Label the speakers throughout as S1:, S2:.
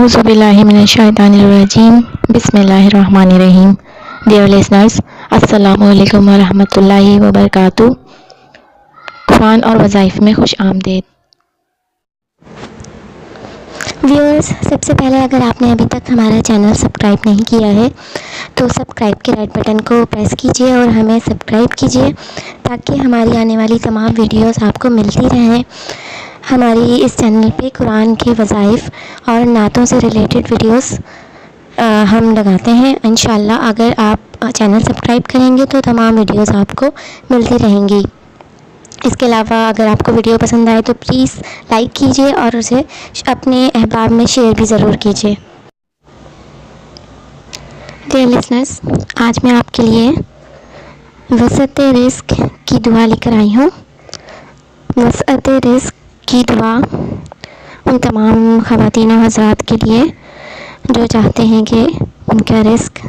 S1: اعوذ باللہ من الشیطان الرجیم بسم اللہ الرحمن الرحیم. ڈیئر لسنرز، السلام علیکم ورحمۃ اللہ وبرکاتہ. قرآن اور وظائف میں خوش آمدید.
S2: ویورز، سب سے پہلے اگر آپ نے ابھی تک ہمارا چینل سبسکرائب نہیں کیا ہے تو سبسکرائب کے ریڈ بٹن کو پریس کیجیے اور ہمیں سبسکرائب کیجیے تاکہ ہماری آنے والی تمام ویڈیوز آپ کو ملتی رہیں. ہماری اس چینل پہ قرآن کے وظائف اور نعتوں سے ریلیٹڈ ویڈیوز ہم لگاتے ہیں. انشاءاللہ اگر آپ چینل سبسکرائب کریں گے تو تمام ویڈیوز آپ کو ملتی رہیں گی. اس کے علاوہ اگر آپ کو ویڈیو پسند آئے تو پلیز لائک کیجیے اور اسے اپنے احباب میں شیئر بھی ضرور کیجیے. ڈیئر لسنرز، آج میں آپ کے لیے وسعت رزق کی دعا لے کر آئی ہوں. وسعت رزق کی دعا ان تمام خواتین و حضرات کے لیے جو چاہتے ہیں کہ ان کا رزق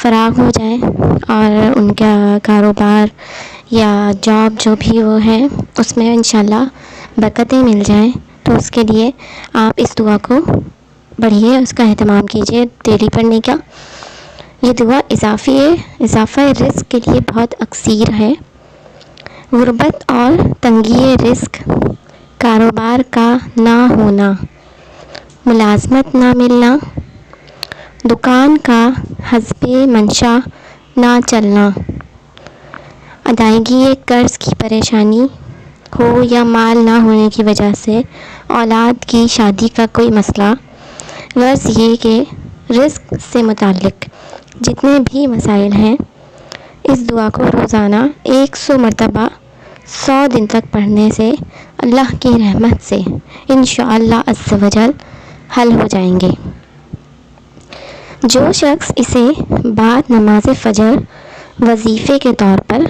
S2: فراغ ہو جائے اور ان کا کاروبار یا جاب جو بھی وہ ہے اس میں انشاءاللہ برکتیں مل جائیں. تو اس کے لیے آپ اس دعا کو پڑھیے، اس کا اہتمام کیجیے ڈیلی پڑھنے کا. یہ دعا اضافہ رزق کے لیے بہت اکثیر ہے. غربت اور تنگی رزق، کاروبار کا نہ ہونا، ملازمت نہ ملنا، دکان کا حسب منشا نہ چلنا، ادائیگی قرض کی پریشانی ہو یا مال نہ ہونے کی وجہ سے اولاد کی شادی کا کوئی مسئلہ. غرض یہ کہ رزق سے متعلق جتنے بھی مسائل ہیں اس دعا کو روزانہ 100 مرتبہ 100 دن تک پڑھنے سے اللہ کی رحمت سے انشاءاللہ عز و جل حل ہو جائیں گے. جو شخص اسے بعد نماز فجر وظیفے کے طور پر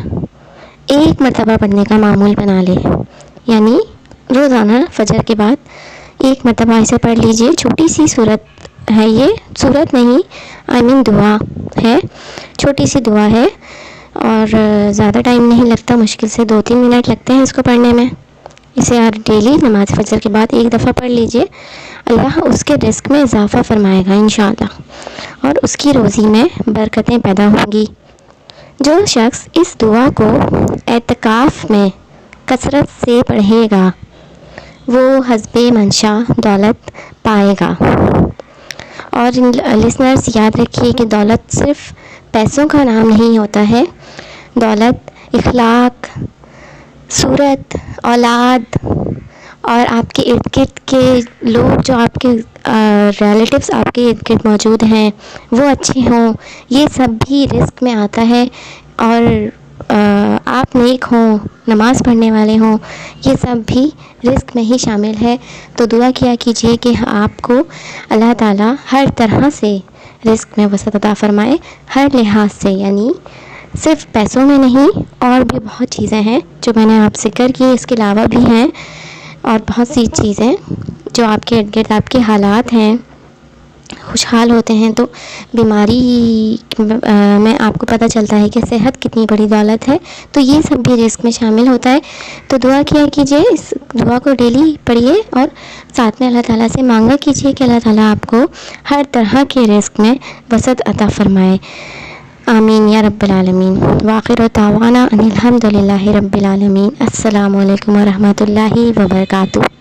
S2: 1 مرتبہ پڑھنے کا معمول بنا لے، یعنی روزانہ فجر کے بعد 1 مرتبہ اسے پڑھ لیجئے. چھوٹی سی صورت ہے، یہ صورت نہیں دعا ہے، چھوٹی سی دعا ہے اور زیادہ ٹائم نہیں لگتا، مشکل سے 2-3 منٹ لگتے ہیں اس کو پڑھنے میں. اسے ہر ڈیلی نماز فجر کے بعد 1 دفعہ پڑھ لیجئے. اللہ اس کے رزق میں اضافہ فرمائے گا انشاءاللہ اور اس کی روزی میں برکتیں پیدا ہوں گی. جو شخص اس دعا کو اعتکاف میں کثرت سے پڑھے گا وہ حسب منشا دولت پائے گا. اور لسنرز یاد رکھیے کہ دولت صرف پیسوں کا نام نہیں ہوتا ہے. دولت اخلاق، صورت، اولاد اور آپ کے ارد گرد کے لوگ جو آپ کے ریلیٹیوز آپ کے ارد گرد موجود ہیں وہ اچھے ہوں، یہ سب بھی رزق میں آتا ہے. اور آپ نیک ہوں، نماز پڑھنے والے ہوں، یہ سب بھی رزق میں ہی شامل ہے. تو دعا کیا کیجیے کہ آپ کو اللہ تعالیٰ ہر طرح سے رزق میں وسعت عطا فرمائے، ہر لحاظ سے، یعنی صرف پیسوں میں نہیں، اور بھی بہت چیزیں ہیں جو میں نے آپ ذکر کی، اس کے علاوہ بھی ہیں اور بہت سی چیزیں جو آپ کے ارد گرد آپ کے حالات ہیں. خوشحال ہوتے ہیں تو بیماری میں آپ کو پتہ چلتا ہے کہ صحت کتنی بڑی دولت ہے، تو یہ سب بھی رزق میں شامل ہوتا ہے. تو دعا کیا کیجیے، اس دعا کو ڈیلی پڑھیے اور ساتھ میں اللہ تعالیٰ سے مانگا کیجیے کہ اللہ تعالیٰ آپ کو ہر طرح کے رزق میں وسعت عطا فرمائے. آمین یا رب العالمین. وآخر دعوانا ان الحمد للہ رب العالمین. السلام علیکم ورحمۃ اللہ وبرکاتہ.